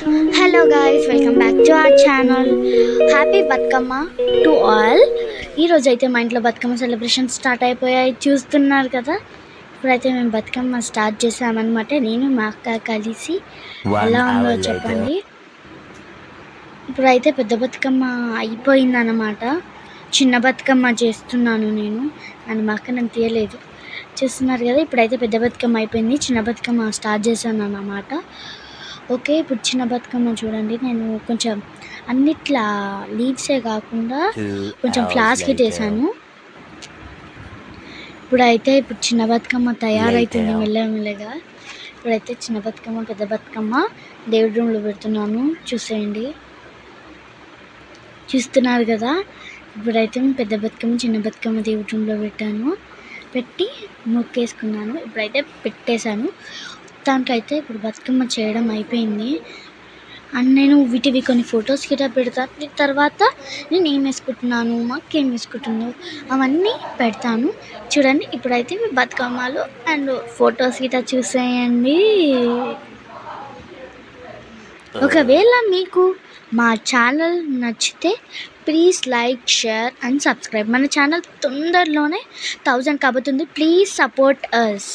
Hello guys, welcome back to our channel. Happy Bathukamma to all. ఈరోజు అయితే మా ఇంట్లో బతుకమ్మ సెలబ్రేషన్ స్టార్ట్ అయిపోయాయి, చూస్తున్నారు కదా. ఇప్పుడైతే మేము బతుకమ్మ స్టార్ట్ చేసామన్నమాట, నేను మా అక్క కలిసి. ఎలా ఉందో చెప్పండి. ఇప్పుడైతే పెద్ద బతుకమ్మ అయిపోయిందన్నమాట, చిన్న బతుకమ్మ చేస్తున్నాను నేను. అండ్ మా అక్క నన్ను తీయలేదు, చూస్తున్నారు కదా. ఇప్పుడైతే పెద్ద బతుకమ్మ అయిపోయింది, చిన్న బతుకమ్మ స్టార్ట్ చేశాను అన్నమాట. ఓకే, ఇప్పుడు చిన్న బతుకమ్మ చూడండి, నేను కొంచెం అన్నిట్లా లీవ్సే కాకుండా కొంచెం ఫ్లాస్ కిట్ వేసాను. ఇప్పుడు చిన్న బతుకమ్మ తయారైతుంది మెల్లమెల్లగా. ఇప్పుడైతే చిన్న బతుకమ్మ పెద్ద బతుకమ్మ దేవుడి రూమ్లో పెడుతున్నాను, చూసేయండి. చూస్తున్నారు కదా. ఇప్పుడైతే పెద్ద బతుకమ్మ చిన్న బతుకమ్మ దేవుడి రూమ్లో పెట్టి మొక్కేసుకున్నాను. ఇప్పుడైతే పెట్టేశాను. దాంట్లో అయితే ఇప్పుడు బతుకమ్మ చేయడం అయిపోయింది. అండ్ నేను వీటివి కొన్ని ఫొటోస్ గిట్ట పెడతాను. తర్వాత నేను ఏం వేసుకుంటున్నాను, మా అక్క ఏం వేసుకుంటుందో అవన్నీ పెడతాను, చూడండి. ఇప్పుడైతే బతుకమ్మలు అండ్ ఫొటోస్ గిట్ట చూసేయండి. ఒకవేళ మీకు మా ఛానల్ నచ్చితే please like, share and subscribe. మన ఛానల్ తొందరలోనే 1000 కాబోతుంది. Please support us.